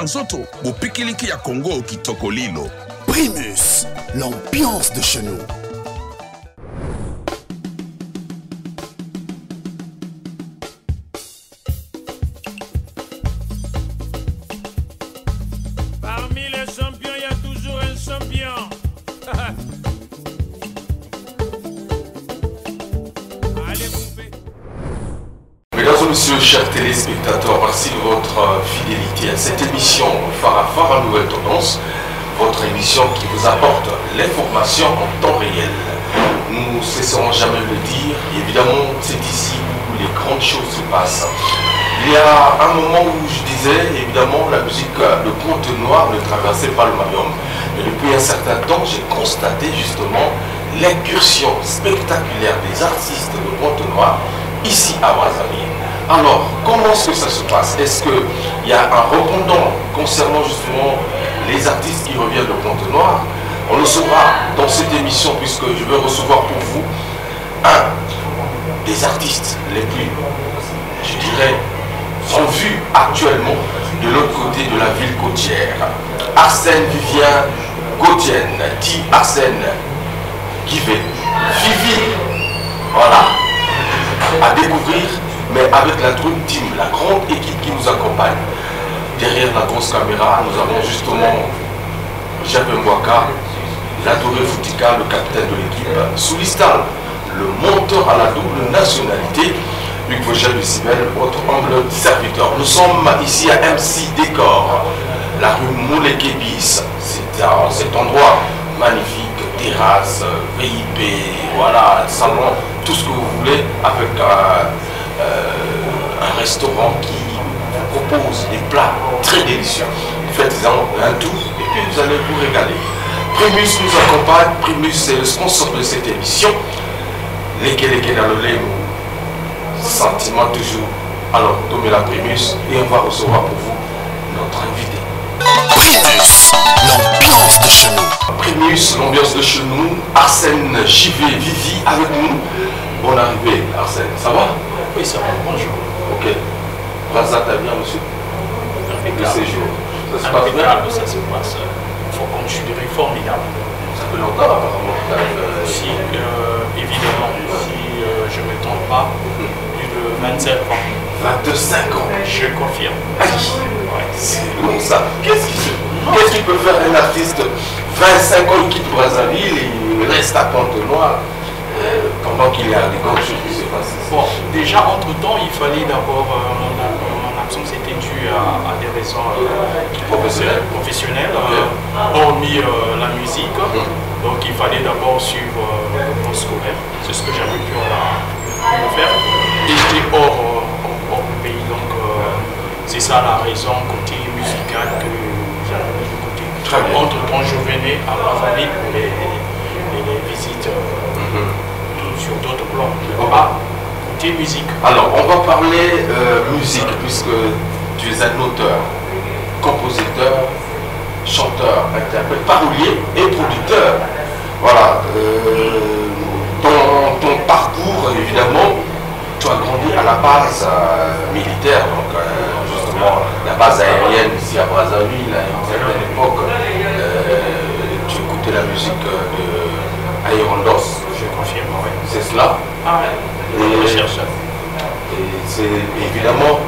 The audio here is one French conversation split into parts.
nzoto bopikiliki ya Congo kitoko lilo. Primus, l'ambiance de chez nous. Parmi les champions, il y a toujours un champion. Allez, poupée. Mesdames et messieurs, chers téléspectateurs, merci de votre fidélité à cette émission Farafara Nouvelle Tendance, votre émission qui vous apporte l'information en temps réel. Nous ne cesserons jamais de le dire, évidemment, c'est ici où les grandes choses se passent. Il y a un moment où je disais, évidemment, la musique de Conte Noir ne traversait pas le Mayom. Mais depuis un certain temps, j'ai constaté justement l'incursion spectaculaire des artistes de Conte Noir ici à Brazzaville. Alors, comment est-ce que ça se passe? Est-ce qu'il y a un répondant concernant justement les artistes qui reviennent de Conte Noir? On le saura dans cette émission puisque je vais recevoir pour vous un des artistes les plus, je dirais, en vue actuellement de l'autre côté de la ville côtière. Arsène Vivien Gautienne, dit Arsène Guivet, Vivi, voilà, à découvrir, mais avec la Dream Team, la grande équipe qui nous accompagne. Derrière la grosse caméra, nous avons justement Javé Mwaka, l'adoré Foutika, le capitaine de l'équipe, Soulistal, le monteur à la double nationalité, Luc Vogel de Sibel, votre humble serviteur. Nous sommes ici à MC Décor, la rue Moulekebis. C'est cet endroit magnifique, terrasse, VIP, voilà, salon, tout ce que vous voulez, avec un restaurant qui vous propose des plats très délicieux. Faites-en un tour et puis vous allez vous régaler. Primus nous accompagne, Primus c'est le sponsor de cette émission. Lesquels dans le lait, sentiment toujours. Alors, tombez la Primus et on va recevoir pour vous notre invité. Primus, l'ambiance de chez nous. Primus, l'ambiance de chez nous. Arsène Jivé Vivi avec nous. Bonne arrivée, Arsène. Ça va? Oui, ça va. Bonjour. Ok. Brazza, t'as bien, monsieur? Le séjour. Ça se passe bien? Ça se passe. Il faut considérer formidable. Ça fait longtemps apparemment. Si, évidemment, si je ne me trompe pas, plus de 25 ans. 25 ans. Je confirme. Aïe, c'est long ça. Qu'est-ce qui peut faire un artiste 25 ans, il quitte Brazzaville et il reste à Conte Noir pendant qu'il y a des grandes choses qui se passent? Bon, déjà, entre-temps, il fallait d'abord, mon absence était due à des raisons professionnelles, hormis la musique. Donc il fallait d'abord suivre le plan scolaire, c'est ce que j'avais pu faire. Et j'étais hors du pays, donc c'est ça la raison côté musical que j'avais mis de côté. Entre-temps, je venais à Brazzaville pour les visites sur d'autres plans, mais pas côté musique. Alors on va parler musique puisque tu es un auteur, compositeur, chanteur, interprète, parolier et producteur. Voilà. Dans ton parcours, évidemment, tu as grandi à la base militaire, donc justement la base aérienne ici à Brazzaville. À une certaine époque, tu écoutais la musique de Aérondos. Je confirme, oui. C'est cela? Ah oui, et c'est évidemment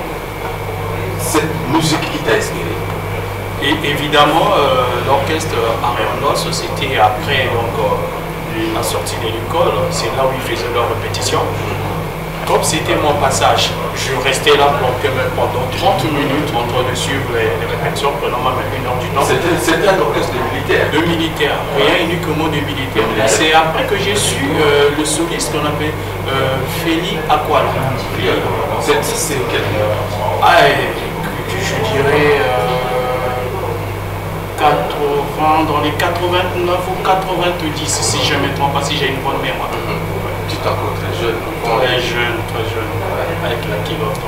cette musique qui t'a inspiré. Et évidemment, l'orchestre Aréonos, c'était après donc, la sortie de l'école, c'est là où ils faisaient leur répétition. Comme c'était mon passage, je restais là pendant 30 minutes en train de suivre les répétitions, pendant même 1 heure du temps. C'était un orchestre de militaires? De militaires, rien uniquement de militaires. C'est après que j'ai su le soliste qu'on appelle Feli Akwala. C'est quel nom? Je dirais dans les 89 ou 90, si je ne me trompe pas, si j'ai une bonne mémoire. Tu t'es encore très jeune. Très jeune, avec la kilote.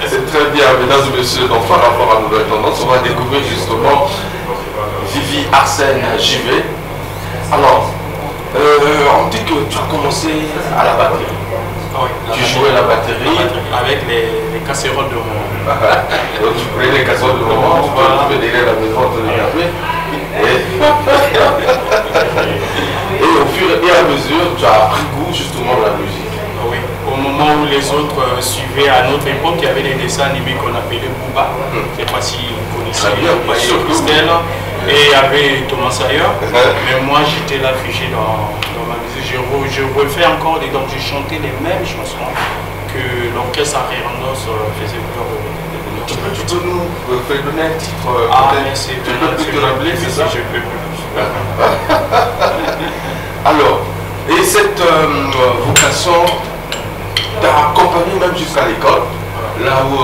C'est très bien, mesdames et messieurs, donc par rapport à Nouvelle Tendance, on va découvrir justement Vivi Arsène Jivé. Alors, on dit que tu as commencé à la batterie. Oui, tu jouais la batterie avec les casseroles de moment. Donc tu prenais les casseroles de moment, tu te délais à la maison, tu les café. Et au fur et à mesure, tu as pris goût justement de la musique. Oui, au moment où les autres suivaient à notre époque, il y avait des dessins animés qu'on appelait Booba. Je ne sais pas si vous connaissez Christelle. Et il y avait Thomas Sayer. Mais moi j'étais là fiché dans ma musique. Je refais encore des donc je chantais les mêmes chansons que l'orchestre Arianos faisait peur. Tu peux nous donner un titre? Tu peux plus te rappeler, c'est ça? Je peux plus. Alors, et cette vocation t'a accompagné même jusqu'à l'école, là où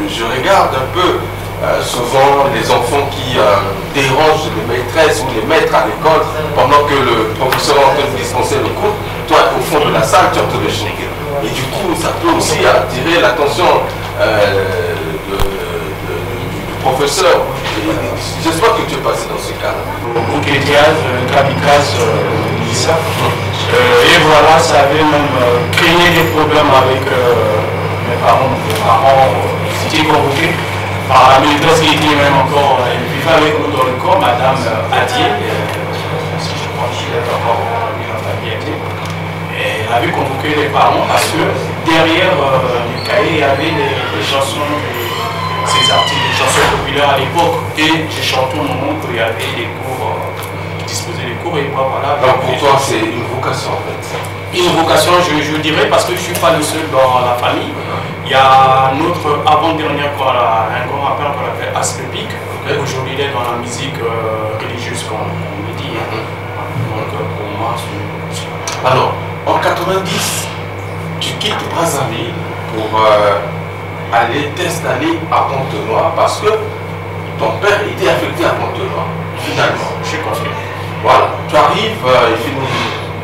je regarde un peu souvent les enfants qui dérangent les maîtresses ou les maîtres à l'école pendant que le professeur est en train de dispenser le cours. Toi, au fond de la salle, tu es en train de chanter. Et du coup, ça peut aussi attirer l'attention du professeur. J'espère que tu es passé dans ce cas-là. Bouquet Diaz, Kamikaze, Lisa. Et voilà, ça avait même créé des problèmes avec mes parents. Mes parents étaient convoqués par la maîtresse qui était même encore, elle vivait avec nous dans le corps, Madame Adier. Si je crois que je suis encore dans la famille Adier. Elle avait convoqué les parents parce que derrière les cahiers, il y avait des chansons, ces artistes, des chansons populaires à l'époque. Et j'ai chanté au moment où il y avait des cours, qui disposaient des cours, et moi voilà. Alors pour toi, c'est une vocation en fait. Une vocation, je dirais, parce que je ne suis pas le seul dans la famille. Il y a notre avant-dernier, un grand rappeur qu'on appelle Aslepic. Aujourd'hui, il est dans la musique religieuse, comme on dit. Donc pour moi, c'est... Alors, en 90, tu quittes Brazzaville pour aller t'installer à Pontenoy parce que ton père était affecté à Pontenoy, finalement. Je suis confiant. Voilà, tu arrives,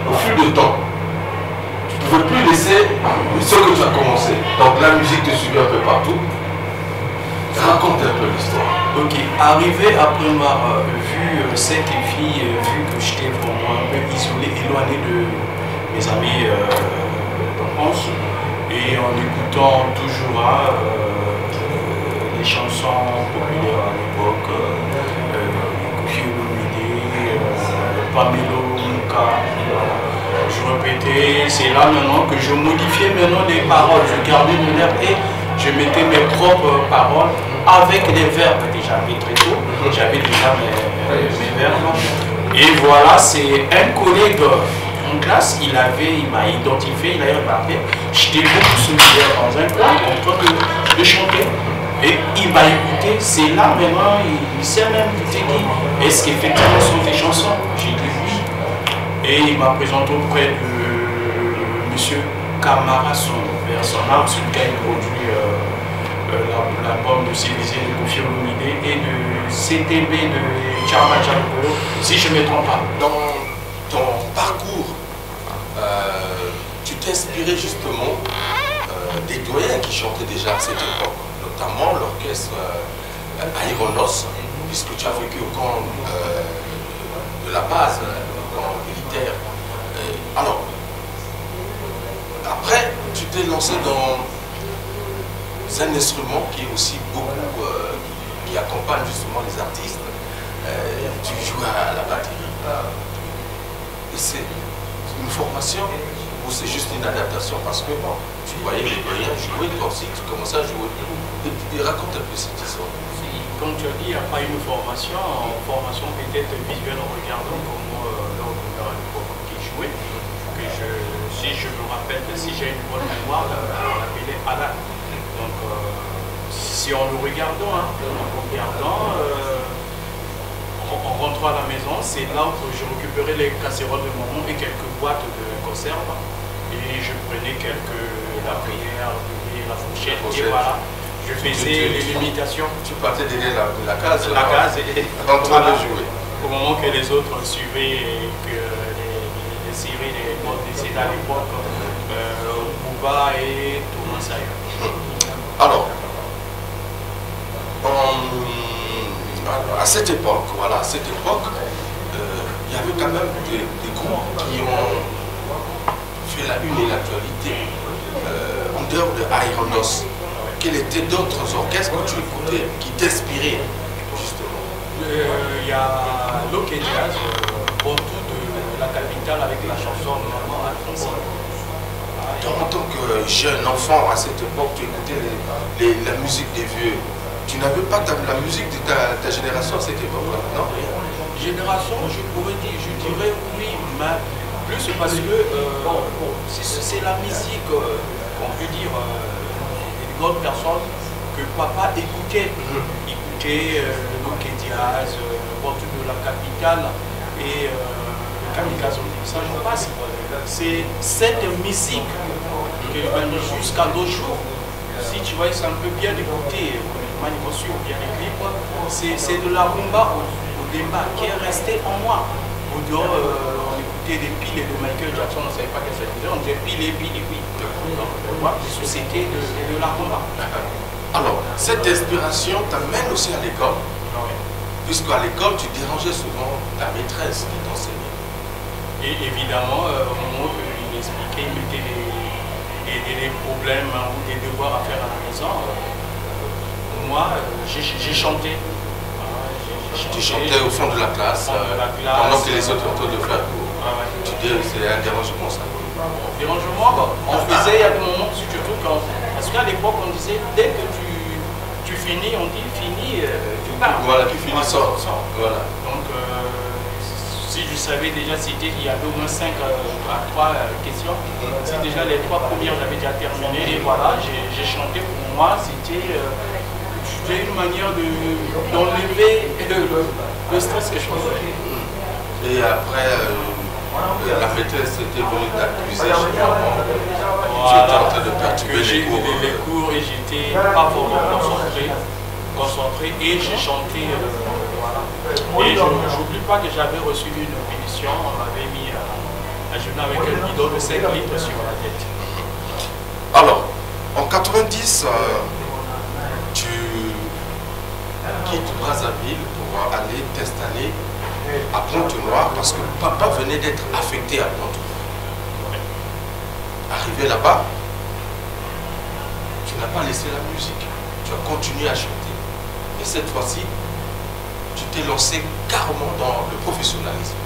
au fil du temps, tu ne peux plus laisser ce que tu as commencé. Donc la musique te suit un peu partout. Raconte un peu l'histoire. Ok, arrivé après avoir vu cette fille, vu que j'étais pour moi un peu isolé, éloigné de mes amis d'enfance, et en écoutant toujours les chansons populaires à l'époque, Kofi Olomide, Pamelo Muka, je répétais, c'est là maintenant que je modifiais maintenant les paroles, je gardais mon air et je mettais mes propres paroles avec les verbes. Déjà très tôt, j'avais déjà mes verbes. Et voilà, c'est un collègue en classe, il m'a identifié, il a remarqué, j'étais beaucoup solidaire dans un coin en train de chanter. Et il m'a écouté, c'est là maintenant, il s'est même dit, est-ce qu'effectivement ce sont des chansons? J'ai dit oui. Et il m'a présenté auprès de M. Camara, son personnage, celui qui a produit l'album de CBZ de Kofi Olomide et de CTB de Tchamba Django, si je ne me trompe pas. Dans ton parcours, tu t'es inspiré justement des doyens qui chantaient déjà à cette époque, notamment l'orchestre Aéronos, puisque tu as vécu au camp de la base, au camp militaire. Alors, après, tu t'es lancé dans un instrument qui est aussi beaucoup, qui accompagne justement les artistes. Tu joues à la batterie. Et c'est une formation ou c'est juste une adaptation parce que bon, tu voyais les doyens jouer, toi aussi tu commençais à jouer. Et raconte un peu cette histoire. Comme tu as dit, il n'y a pas une formation, peut-être visuelle en regardant comme lors de l'époque qui jouait. Si je me rappelle, si j'ai une bonne mémoire, on l'appelait Alan. Donc, si en le regardant, en rentrant à la maison, c'est là où je récupérais les casseroles de maman et quelques boîtes de conserve. Et je prenais la prière, la fourchette, et voilà. Je faisais les limitations. Tu partais derrière la case. La case et en train de jouer. Au moment que les autres suivaient et que les séries, les modes décédés à l'époque, Bouba et Thomas Sayer. Alors, à cette époque, il y avait quand même des groupes qui ont fait la une et l'actualité. En dehors de Aéronos, quels étaient d'autres orchestres que tu écoutais qui t'inspiraient justement? Il y a Loke Jazz, autour de la capitale avec la chanson Maman Alphonsine. En tant que jeune enfant à cette époque, tu écoutais la musique des vieux. Tu n'avais pas la musique de ta génération à cette époque-là, non? Génération, je dirais oui, mais plus parce que c'est la musique, on peut dire, une grande personne que papa écoutait. Écoutait le Loke Jazz, autour de la capitale et Kamikaze, ça je passe. C'est cette musique que jusqu'à nos jours, si tu vois, c'est un peu bien écouté, ou bien les clips, c'est de la rumba au débat qui est resté en moi. Au dehors, on écoutait des piles de Michael Jackson, on ne savait pas qu'est-ce que ça disait, on disait pile et pile et pile. Donc, c'était de la rumba. Alors, cette inspiration t'amène aussi à l'école, puisqu'à l'école, tu dérangeais souvent la maîtresse qui t'enseignait. Et évidemment, au moment où il m'expliquait, il mettait des problèmes ou des devoirs à faire à la maison, moi, j'ai chanté. Tu chantais au fond de la classe, pendant que les autres ont de faire cours. Tu dis c'est un dérangement ça? Dérangement, on faisait, il y a des moments, surtout quand... Parce qu'à l'époque, on disait, dès que tu finis, on dit fini, tu pars. Voilà, tu finis, sort. Voilà. Donc, si je savais déjà, il y avait au moins 5 à 3 questions. Si déjà les 3 premières, j'avais déjà terminé. Et voilà, j'ai chanté. Pour moi, c'était une manière d'enlever le stress que je faisais. Et après, la maîtresse était venue t'accuser chez maman. Tu étais en train de perturber les cours. Et j'étais pas vraiment concentré et j'ai chanté. Et je n'oublie pas que j'avais reçu une punition, on m'avait mis à genoux avec un bidon de 5 litres sur la tête. Alors, en 90, tu quittes Brazzaville pour aller t'installer à Pointe-Noire parce que papa venait d'être affecté à Pointe-Noire. Arrivé là-bas, tu n'as pas laissé la musique, tu as continué à chanter. Et cette fois-ci, tu t'es lancé carrément dans le professionnalisme.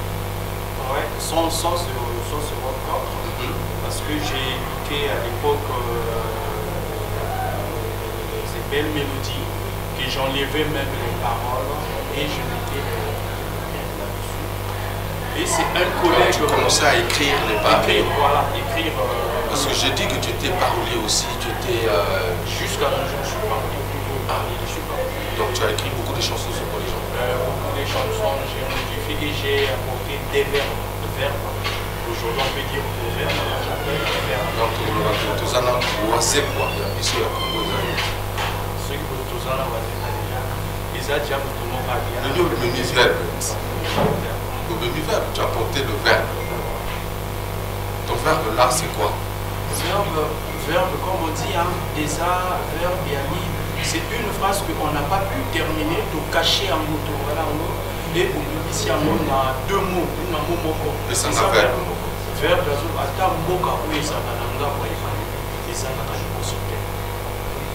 Ouais, sans se rendre parce que j'ai écouté à l'époque ces belles mélodies, que j'enlevais même les paroles et je mettais là-dessus. Et c'est un collègue... Tu commençais à écrire les paroles. Écrire. Parce que j'ai dit que tu étais parolier aussi, tu étais... Jusqu'à nos jours, je suis parolier. Donc tu as écrit beaucoup de chansons sur les gens. Beaucoup de chansons, j'ai modifié et j'ai apporté des verbes. Aujourd'hui on peut dire des verbes, j'appelle des verbes. Donc tu as un quoi, ici à Congo. Ce que tu as un ils ont déjà le menu-verbe. Le menu-verbe, tu as apporté le verbe. Ton verbe là c'est quoi? Verbe, comme on dit, verbe et ami. C'est une phrase qu'on n'a pas pu terminer, de cacher en moto. Voilà, et au ici, on a 2 mots. On a mot moko. Et ça n'a pas verbe, ata mboka oyo ezalaka na ngambo ya ebale ezalaka liboso te.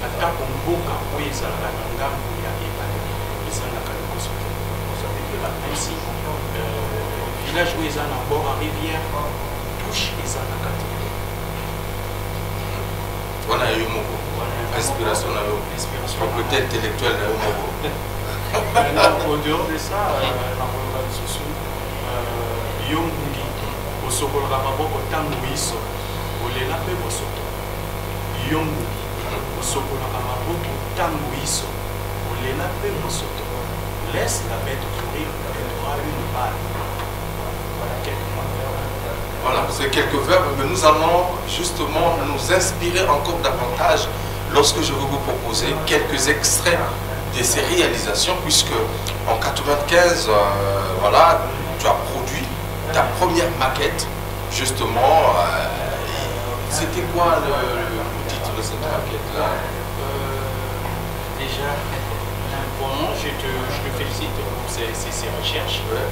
Atako mboka oyo ezalaka na ngambo ya ebale ezalaka liboso te. Ça veut dire ainsi, village oyo eza na bord à rivière, touche ezalaka te. Voilà, il y a eu moko. Inspiration na yo. Propriété intellectuelle na yo moko. Au dehors de ça, na kolobaka lisusu yo ngungi osokolaka maboko ntango miso olela mpe bosoto. Yo ngungi osokolaka maboko ntango miso olela mpe bosoto. Laisse la bête courir, elle aura une balle. Voilà quelques verbes. Voilà, c'est quelques verbes, mais nous allons justement nous inspirer encore davantage lorsque je vais vous proposer quelques extraits de ces réalisations, puisque en 95, voilà, tu as produit ta première maquette, justement. C'était quoi le titre de cette maquette-là? Déjà, pour moi, je te félicite pour ces recherches. Ouais.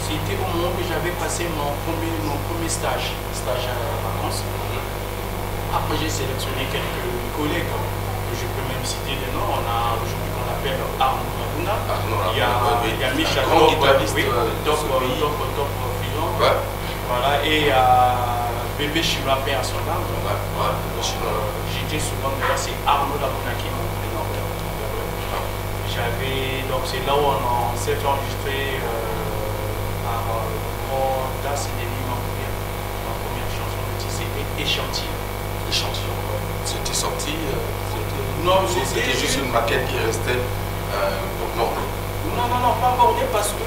C'était au moment que j'avais passé mon premier stage à vacances. Après, j'ai sélectionné quelques collègues, que je peux même citer des noms. On a aujourd'hui qu'on appelle Arnaud Laguna. Il y a Michel Top Filon. Voilà, et Bébé Chima Pé à son âme. J'étais souvent là, c'est Arnaud Laguna qui m'a pris dans le. Donc c'est là où on s'est fait enregistrer par Das et Demi, ma première chanson de titre, c'était Échantillon. Échantillon, c'était sorti, non, c'était juste une maquette qui restait pour Non, pas bordé parce que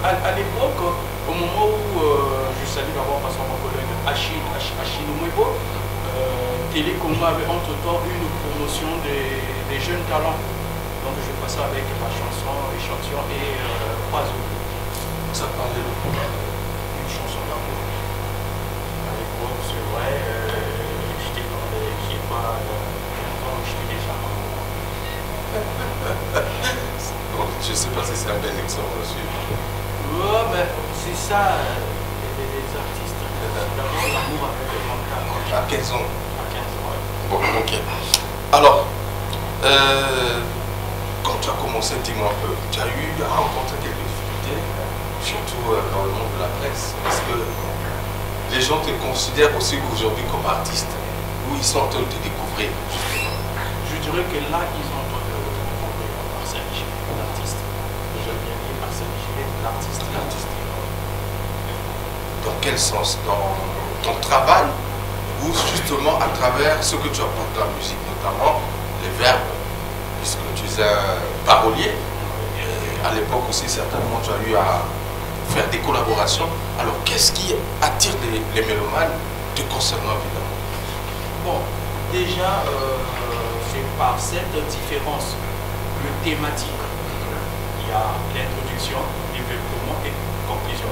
à l'époque, au moment où je salue d'abord parce que mon collègue Achille Mouebo, Télé Congo avait entre-temps une promotion des jeunes talents. Donc je passais avec ma chanson Échantillon et Oiseau. Ça parlait de une chanson d'amour. À l'époque, c'est vrai, j'étais dans les... Je sais pas, j'étais déjà amoureux. Je ne sais pas si c'est un bel exemple à suivre. Ouais, mais c'est ça, les artistes. D'abord, l'amour avec le monde. À 15 ans. À 15 ans, ouais. Bon, ok. Alors, quand tu as commencé, dis-moi un peu, tu as eu à rencontrer quelques difficultés, surtout dans le monde de la presse. Est-ce que les gens te considèrent aussi aujourd'hui comme artiste ou ils sont en train de te découvrir? Je dirais que là, ils sont en train de découvrir Marcel Givet, l'artiste. J'aime bien dire Marcel Givet, l'artiste. Dans quel sens? Dans ton travail ou justement à travers ce que tu apportes dans la musique, notamment les verbes, puisque tu es un parolier. Et à l'époque aussi, certainement, tu as eu à faire des collaborations. Alors, qu'est-ce qui attire les mélomanes te concernant, évidemment? Bon, déjà, c'est par cette différence thématique. Il y a l'introduction, développement et conclusion.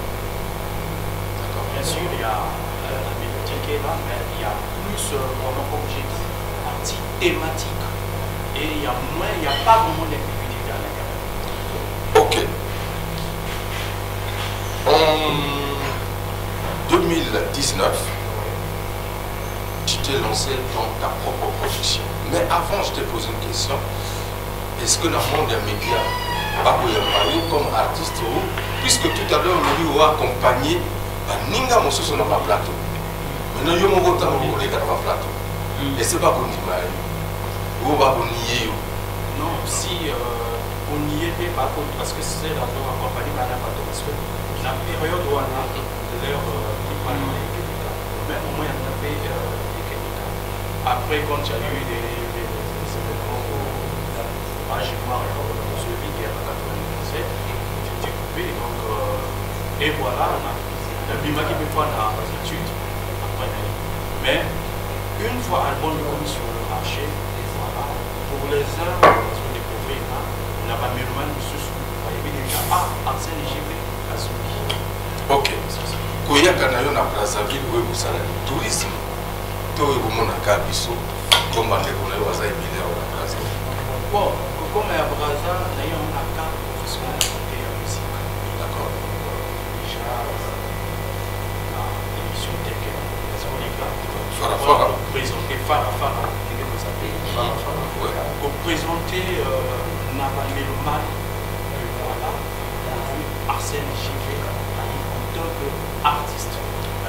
Bien sûr, il y a la mélodie qui est là, mais il y a plus, comme j'ai dit, partie thématique. Et il n'y a pas vraiment d'ambiguïté à l'intérieur. Ok. En 2019, tu t'es lancé dans ta propre profession. Mais avant, je t'ai posé une question. Est-ce que le monde des médias va vous parler comme artiste ou, puisque tout à l'heure, on lui a accompagné Ninga Mosso sur notre plateau. Maintenant, il y a un temps où on est dans le plateau. Et c'est pas qu'on y va. Où va on y est? Non, si on y était par contre, parce que c'est dans notre accompagné par la bateau, parce que la période où on a l'heure qui parle des Kémika, mais au moins on a fait des Kémika. Après, quand il y a eu des événements au Magimoire et au Suivi, qui est en 97, j'étais coupé, donc, et voilà, on a le Bima qui peut faire dans les études, après, mais une fois l'album est sur le marché, et voilà, pour les uns, parce qu'on découvrait, on a pas mélomane de sous, il y avait déjà, Arsène Givet, à Souki. Ok. Koya Kanayo na Brazzaville, où vous savez, tourisme, tout le monde a Kabiso, comme on est aux Aïbillés au Brazzaville. Bon, comme à Brazzaville, d'ailleurs, on a un cadre professionnel côté musique. D'accord. Déjà, l'émission telle que Farafara. Présenter Farafara, pour présenter Nava Mélomane, voilà, Arsène Givet en tant qu'artiste.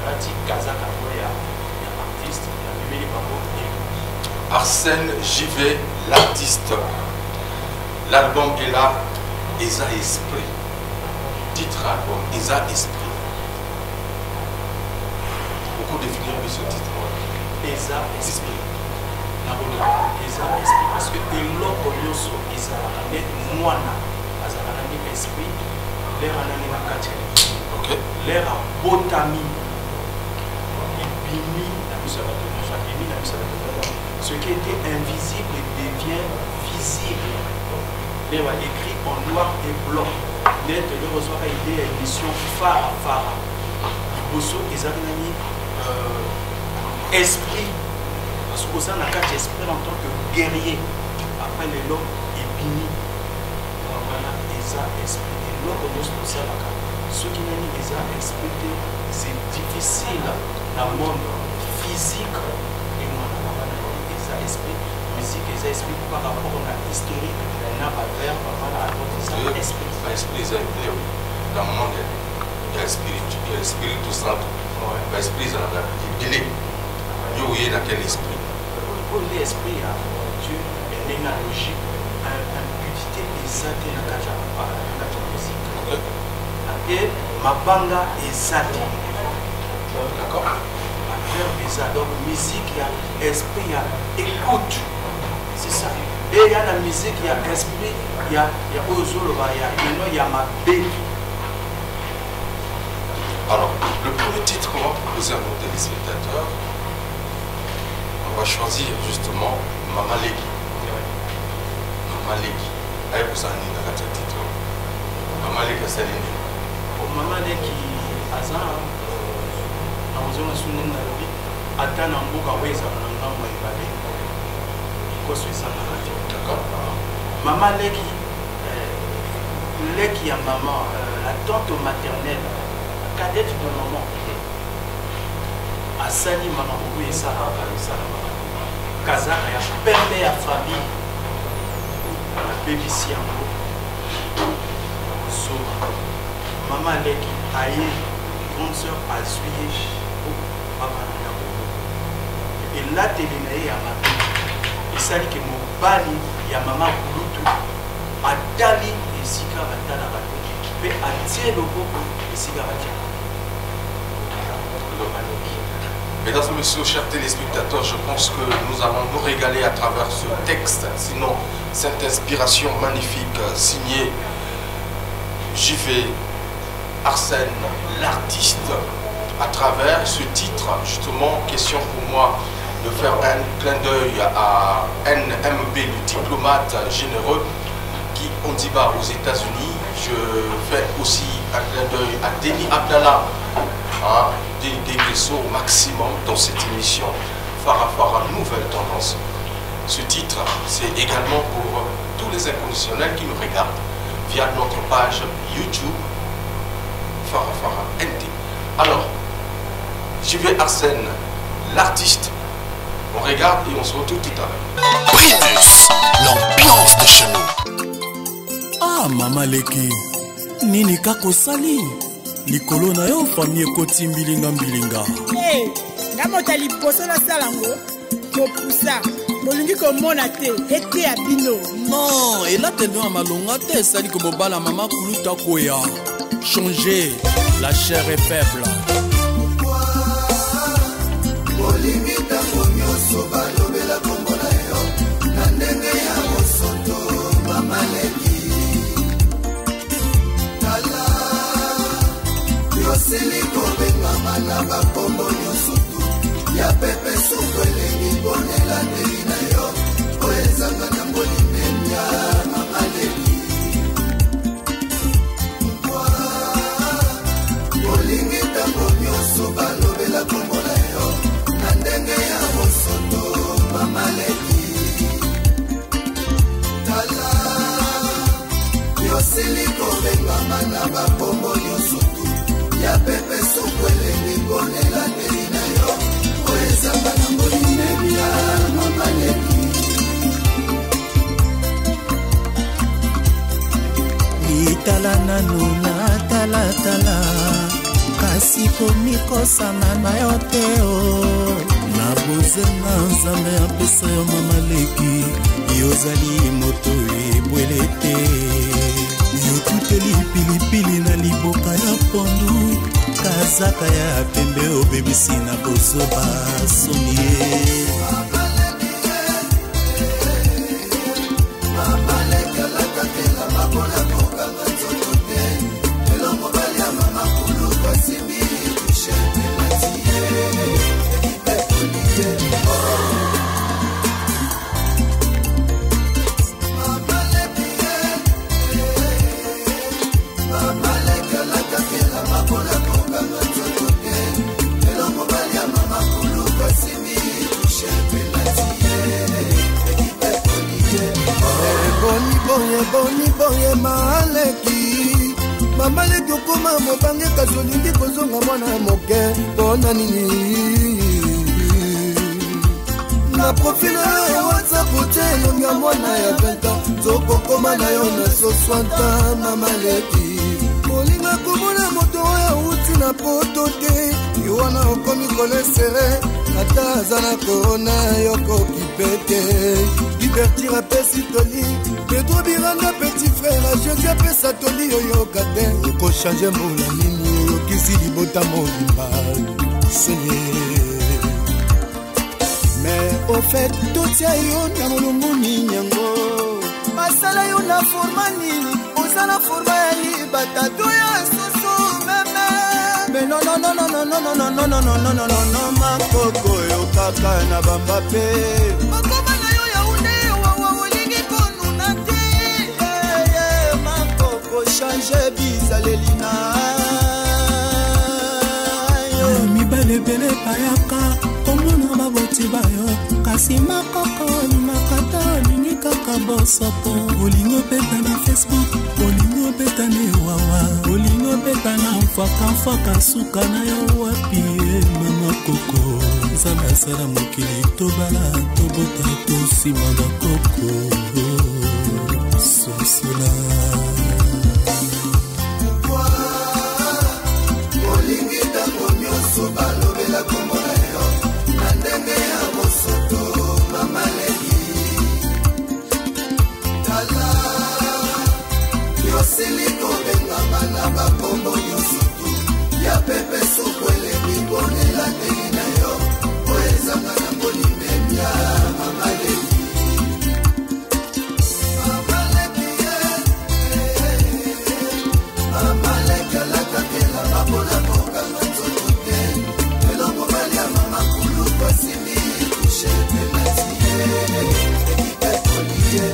La dit Kazak Aboya, il y a l'artiste, il y a Bébé Babo et Arsène Givet, l'artiste. L'album est là, Eza Esprit. Titre album, Eza Esprit. Beaucoup définir ce titre. Eza Esprit. Eza Esprit. Parce que l'autre yoso, Eza Net Moana, Azarana Esprit, l'air à l'année à Katia. L'air à Botami. Et Bimi, la mise à la ce qui était invisible devient visible. L'air a écrit en noir et blanc. L'air de recevoir une émission Farafara. Bosso, Ezanani. Esprit, parce que ça n'a qu'à esprit en tant que guerrier. Après les lots, et Bini, voilà, et ça, esprit, et l'autre, on se ça là. Ce qui nous les a expliqué, c'est difficile dans le monde physique et moi, les a expliqué, musique, les a expliqué par rapport à l'historique, on a pas vers, voilà, ça explique. L'esprit, c'est dans le monde, il y a l'esprit tout centre. L'esprit, c'est il est. Il y a quel esprit? Pour l'esprit, Dieu est une logique, un budget des athées dans la musique. Et ma banga est sati. D'accord. Ma frère bizarre. Donc, musique, il y a esprit, il y a écoute. C'est ça. Et il y a la musique, il y a esprit, il y a Ozolo, il y a ma bête. Alors, le premier titre qu'on va proposer à nos téléspectateurs, on va choisir justement Mama Leki. Mama Leki. Aïe, vous en avez un titre. Mama Leki, c'est l'ennemi. Mama Leki, Azan, dans une semaine de la vie, attend un bout à Weza, on a un moyen de d'accord. Maman Leki, Leki à maman, la tante maternelle, cadette de maman. Asani maman, oui, ça, Kazaka, permet à famille, la baby si so, maman Leki, aïe, grande soeur a suivi, maman et là, t'es né à ma vie. Et ça dit que mon bali, il y a maman Kulutu, a dali et sika batala bataki, mais a tié le bobo et sika bataki. Mesdames et messieurs, chers téléspectateurs, je pense que nous allons nous régaler à travers ce texte, sinon cette inspiration magnifique signée JV Arsène, l'artiste, à travers ce titre, justement, question pour moi de faire un clin d'œil à NMB, le diplomate généreux qui on dit bas aux États-Unis. Je fais aussi un clin d'œil à Denis Abdallah, des vaisseaux au maximum dans cette émission Farafara Nouvelle Tendance. Ce titre, c'est également pour tous les inconditionnels qui nous regardent via notre page YouTube Farafara NT. Alors, je vais Arsène, l'artiste. On regarde et on se retrouve tout à l'heure. Primus, l'ambiance de chez nous. Ah, Mama Leki, nini kako sali likolo na yo famille ekoti mbilinga. Hey, nga mota liboso na salango, kopusa, bolingi komona te, ete ya bino. Non, elatelo ya malonga te esali kobobala mama kuluta koya. Changer, la chair est faible. Itala nanu na tala kasi komikosana na yo te o na bozenga nzambe apesa yo Mama Leki yozali moto ebwele te yo tuteli pilipili na liboka ya pondu kazaka ya pembe obebisi na bozoba sonie. mama leki okoma mobange kasi olingi kozonga mwana moke mpona nini na profile ya whatsapp ote elonga mwana ya 20 ans zokokoma na yo na 60 mama leki olinga komona moto oyo auti na poto te yo wana okomi kolesere ata aza na korona yokoki pete divertir apesi toli pedro biranga petit frère jesi apesa toli oyoka te okochange mbula nini oyokisi libota mobimba senye mais au fait totia yo na molongo nini yango basala yo na forma nini oza na forma ya libata to ya susu meme mais non non non non non non non non non non non non non non makoko yo kaka na bamba pe makoma na yo ya une wawa olingi konuna te makoko change bizalelina yo mibale bele payaka omona baboti bayo kasi makoko makata olingi kaka bosopo olingi obeta na Facebook olingi obeta na ewawa olingi obeta na mfaka suka na yo wapi mama koko nzambe asala mokili tobala tobota tosima bakoko sosola olingi tango nyonso balobela komona yo na ndenge ya bosoto mama leki tala yosili kobengama na bakombo nyonso tu ya pepe sokwele bibonela ndenge na yo oezanga na molimemia mama leki mama leki alatakela mapona kokanga nzoto te elongo balia mama kulu pasimi kushe pelatie ikolie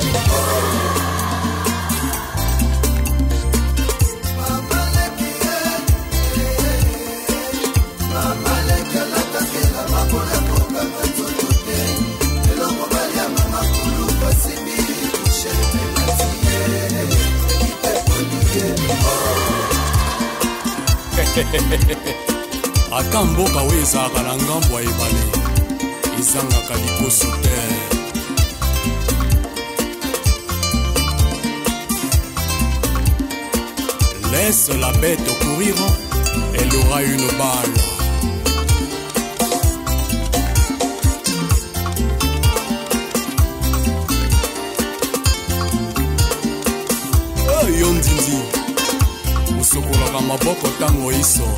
mama leki alatakela mapona kokanga nzoto te elongo balia mama kulu pasimi kushe pelatie ikolie ata mboka oyo ezalaka na ngambo ya ebale ezangaka likoso te laisse la bête courir elle aura une balle yo ndindi osokolaka maboko ntango iso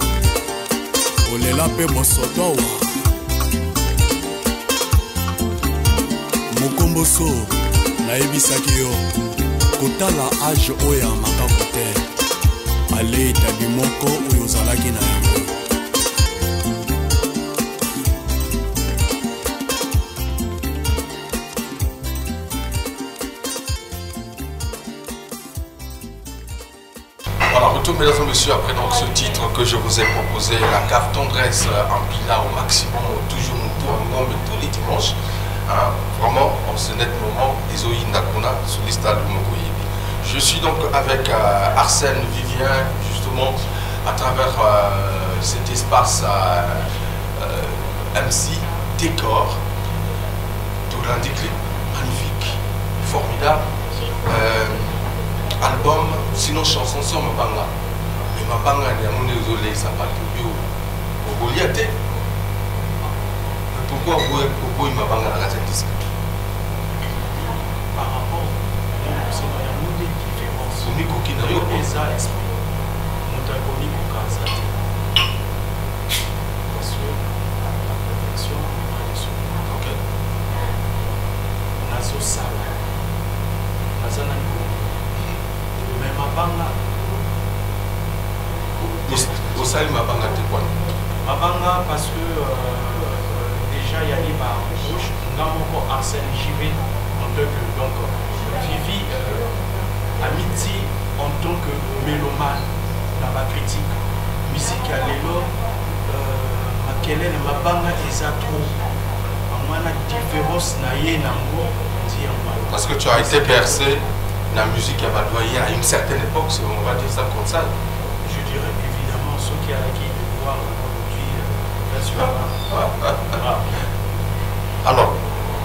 olela mpe bosoto awa mokomboso nayebisaki yo kotala age oyo ya makako te ale etabi moko oyo ozalaki na yango Mesdames et messieurs, après donc ce titre que je vous ai proposé, la cave tendresse empila au maximum, toujours nous tournons mais tous les dimanches. Hein, vraiment, en ce net moment, Ezoï Nakuna sur les stades de Mokoyebi. Je suis donc avec Arsène Vivien, justement, à travers cet espace MC, décor, tout l'indiqué, magnifique, formidable. Album, sinon chanson sur Mabanga. Mais Mabanga, il y a mon désolé, ça parle de bio. Au Goliath. Mais pourquoi il Mabanga dans la disque? Par rapport au cinéma, il y a une différence. Au micro qui n'a rien. Ça, l'esprit. Nous avons connu au Kansas. Parce que la perfection, ok. On a ce sale. On a ça dans le mais Mabanga au salut Mabanga t'es quoi Mabanga parce que déjà il y a des barres rouges nous avons encore Arsène JV en tant que donc Vivi Amiti en tant que mélomane dans ma critique musique à l'élo Makelen Mabanga et ça trop à la différence parce que tu as été bercé la musique à Badoyer à une certaine époque, on va dire ça comme ça. dirais évidemment ceux qui allaient qui voir aujourd'hui, bien sûr. Alors,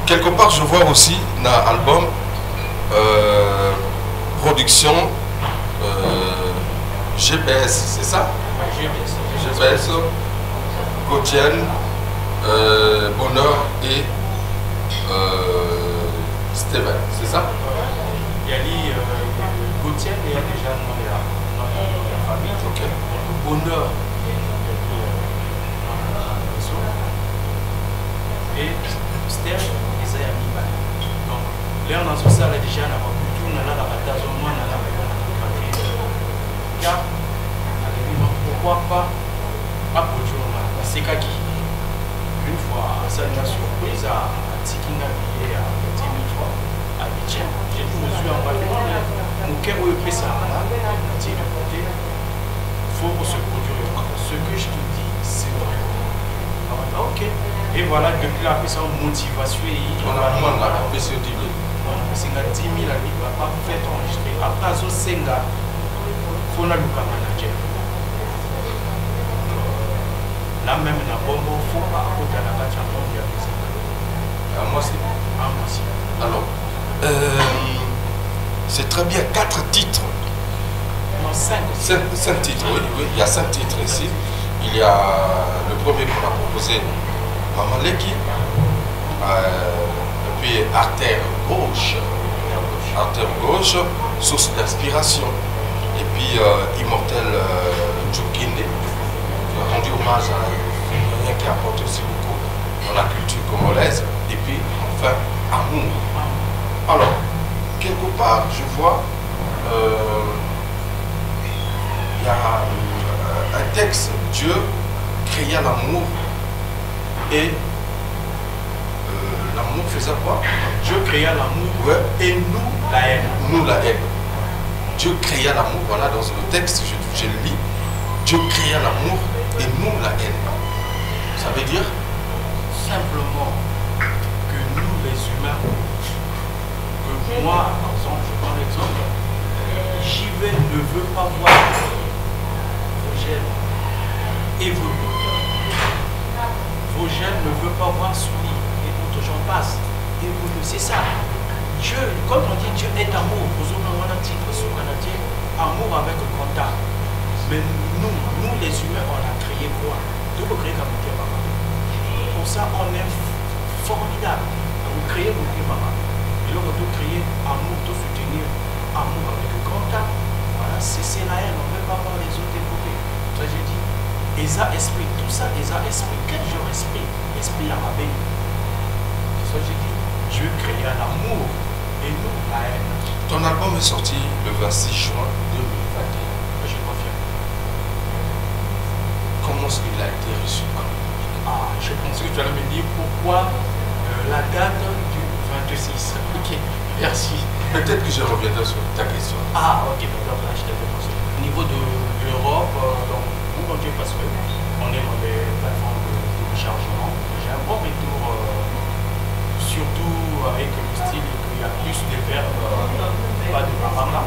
quelque part, je vois aussi dans l'album production GPS, c'est ça? GPS, Gautienne, Bonheur et Steven, c'est ça? Il y a Gautienne, il y a déjà dans la famille. Ok. Bonheur. Et Steph, ils ont mis. Donc, là, on a ce ça déjà, on a tout, on a la bataille, on a la car, pourquoi pas produire c'est Kaki. Une fois, ça m'a surprise à Tikinga billet à 10 000 fois à Bicham. J'ai tout reçu en bas. Mon cœur est pris ça. Il faut se produire. Ce que je te dis, c'est vrai. Ok. Et voilà, depuis la personne motivation, on a moins la PCO 10 000. C'est 10 000 à l'île, pas fait enregistrer. Après, ça, c'est un gars, il faut le manager. Là même, il y a bon, il faut pas côté la bâche à mon gars. Moi aussi. Moi aussi. Alors, c'est très bien, 4 titres. Non, 5. 5 titres, oui, oui. Il y a 5 titres ici. Il y a le premier qu'on a proposé, Maman Leki, et puis Artère Gauche, source d'inspiration, et puis Immortel Djoukine, qui a rendu hommage à quelqu'un qui a apporté aussi beaucoup dans la culture congolaise, et puis enfin Amour. Alors, quelque part, je vois, il y a un texte, Dieu créa l'amour et l'amour faisait quoi? Dieu créa l'amour, ouais. Et nous la haine. Nous la haine. Dieu créa l'amour, voilà, dans le texte, je le lis. Dieu créa l'amour et nous la haine. Ça veut dire simplement que nous les humains, que moi, par exemple, je prends l'exemple, j'y vais, ne veux pas voir vos gènes évoluer. Vos gènes ne veulent pas voir souris et d'autres gens passent. Évoluer, c'est ça. Dieu, comme on dit, Dieu est amour. On a titre sur Canadien, amour avec le contact. Mais nous les humains, on a créé quoi? De le créer comme Dieu, maman. Pour ça, on est formidable. Vous créez le Dieu, maman. Et là, on doit créer amour, tout soutenir, amour avec le contact. Voilà, c'est la haine, on ne veut pas voir les autres évoluer. Ça, j'ai dit. Esa esprit, tout ça, Esa esprit. Quel genre esprit? Esprit à ma belle. C'est ça que j'ai dit. Dieu créa l'amour et nous la haine. Ton album est sorti le 26 juin 2021. Je confirme. Comment est-ce qu'il a été reçu? Ah, je pensais que tu allais me dire pourquoi la date du 26. Ok, merci. Peut-être que je reviendrai sur ta question. Ah, ok, donc là, je t'avais pensé. Au niveau de l'Europe, donc, parce qu'on est dans des plateformes de téléchargement. J'ai un bon retour, surtout avec le style qu'il y a plus de verbes, pas de mamama.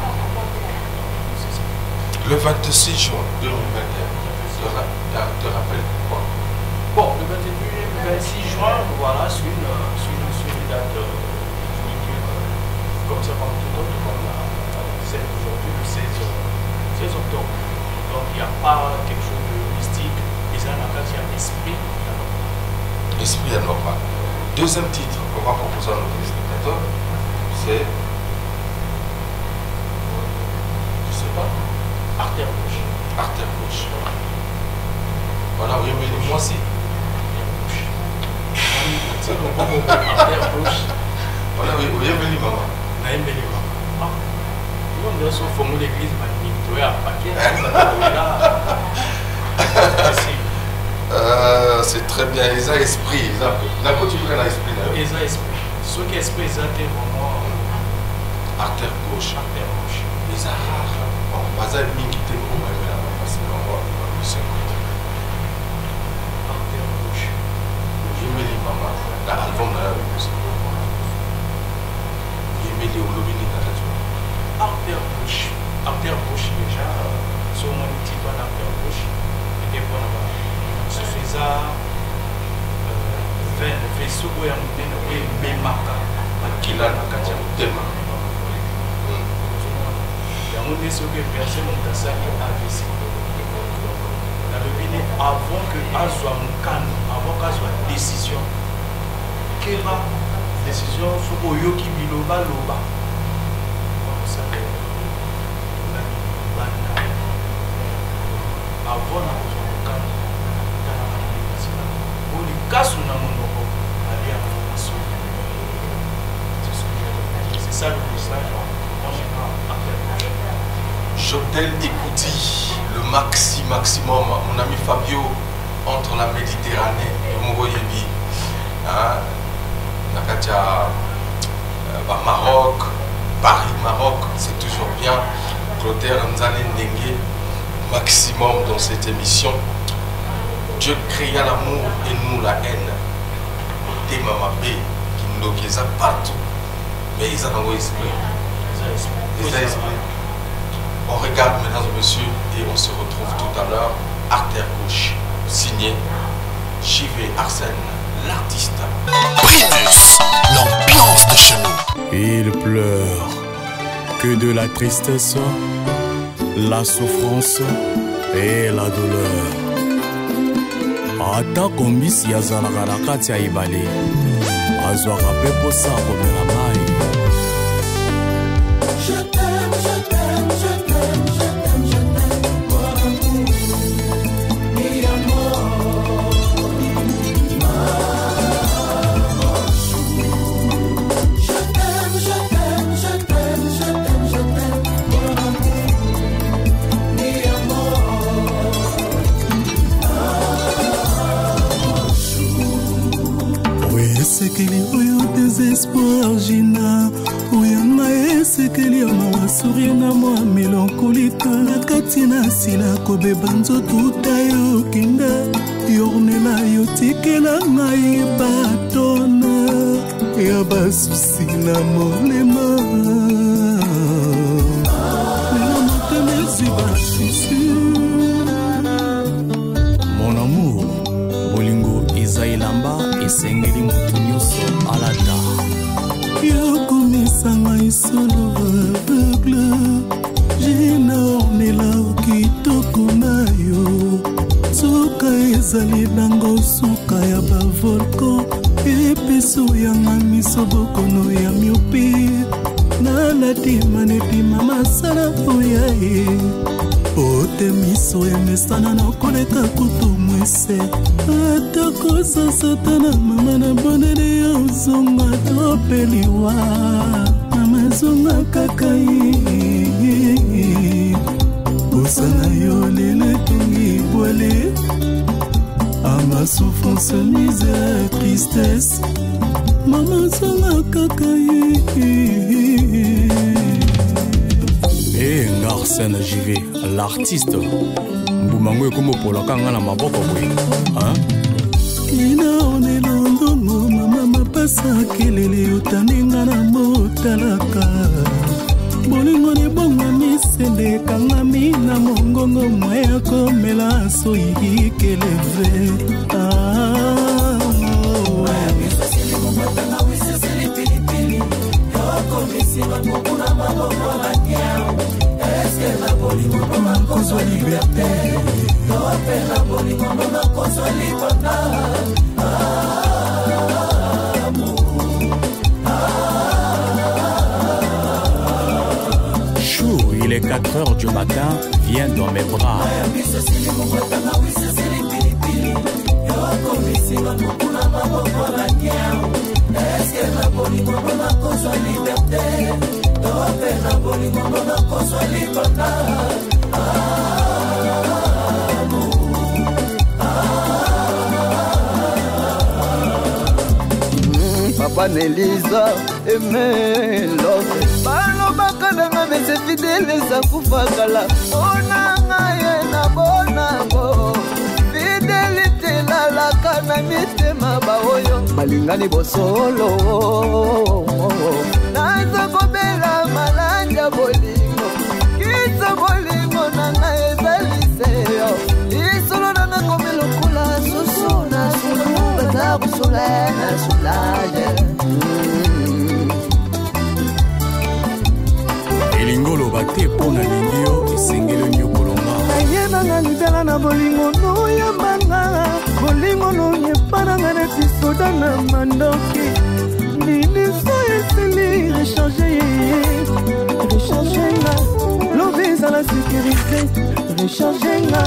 C'est ça. Le 26 juin 2021, te rappelle quoi? Bon, le 26 juin, voilà, c'est une date, comme ça, comme tout autre, comme c'est aujourd'hui le 16 octobre. Donc il n'y a pas quelque chose de mystique, et ça n'a pas un esprit anormal. Esprit anormal. Deuxième titre qu'on va proposer à nos téléspectateurs, c'est, je sais pas, Artère Gauche. Artère Gauche. Voilà, oui, mais moi aussi. Artère Gauche. Voilà, oui, bienvenue, maman. Bienvenue, maman. On doit se former l'église magnifique. C'est très bien, ils ont esprit. La continue à l'esprit. Ils ont esprit. Ce qui est esprit, ils ont vraiment. Artère gauche. Artère gauche. Ils ont rare. Bon, pas un ming qui était pour moi, mais là, parce que on va se côté. Artère gauche. Je me dis, maman, l'album là, je me dis, au lobby, Artère gauche. Artère gauche, déjà, sur mon petit doigt ememaka makila na kati ya motema yango nde soki personne moto asali AVC nalobi ne avant que azwa mokano avant qu'azwa décision keba décision soki oyoki bilobaloba avant na kozwa mokano oli kasu na monoko ali ya formation. C'est ça le message en général. Jotel Ekouti, le maximum, mon ami Fabio, entre la Méditerranée et Moroyebi, Nakatia, Maroc, Paris, Maroc, c'est toujours bien. Clotaire Nzane Nengue, maximum dans cette émission. Dieu créa l'amour et nous la haine. Des mamabé qui nous disent partout. Mais ils ont un esprit. On regarde, mesdames et messieurs, et on se retrouve tout à l'heure. Artère gauche, signé JV Arsène, l'artiste. Primus, l'ambiance de chez nous. Il pleure que de la tristesse, la souffrance et la douleur. Ata kombisi azalaka na kati ya ebale azwaka mpe posa komela mai. Esekeli oyo désespoir jina oyanga esekeli ya mawa sourire na mwa mélancolique na kati na sila kobeba nzoto tayo kinda yornela yo tikela ngai batona ya basusi na molema lela motema eziba susi. Mon amour, bolingo eza elamba esengeli moto nyonso alata. Yokomisa ngai solo aveugle jina ornela kitoko na yo suka ezali nango suka ya bavolkan epeso yanga miso bokono ya miopi nalatima netima masala oya ye ote miso emesana nakoleka kutu mwese atako sasatana mama na bonele ya ozonga topeliwa mama zonga kakai osana yo lele tongi bwele ama souffrance misère tristesse mama zonga kakai. Et Arsène JV, l'artiste. Mbumango ekomo polaka nga na maboko boye. Ina onelongongo mama mapasa kelele otaninga na motalaka bolingo ni bonga misende kangami na mongongo mwaya komela soyi keleve kozwa liberté Chou, il est 4h du matin, viens dans mes bras. Papa Nelisa aimé l'autre balobaka nanga mese fidèle ezakufakala onanga ye na bonango fidélité lalaka na mitema baoyo balingani bosolo naza kobela malanja bolingo kisa bolingo nanga ezaliseyo isolo nanga komelokula susu na sulu baza kusula na sulaye mpo nalingi yo esengeli nyokolonga nayebanga libela na bolingo noyambanga bolingo noyepananga neti soda na mandoki liniso esili rechange nga lobi ezala sécurisé rechange nga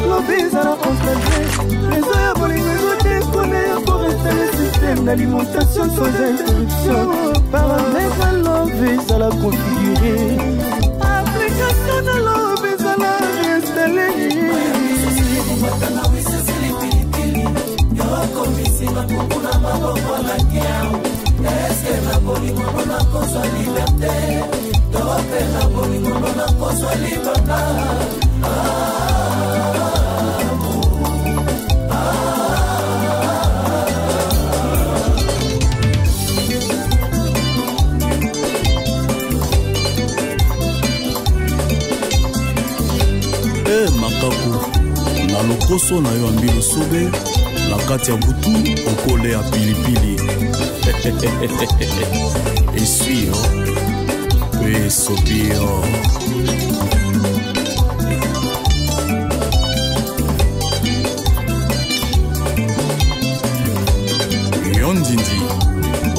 lobi ezala encadré rezo ya bolingo ezodekone ya pour rester le système d'alimentation sans interruption paramètre lobi ezala configuré application na lobi ezala réinstallé makaku na lokoso na yo ambi losobe na kati ya butu okole ya pilipili esui yo mpe esopi yo yo ndindi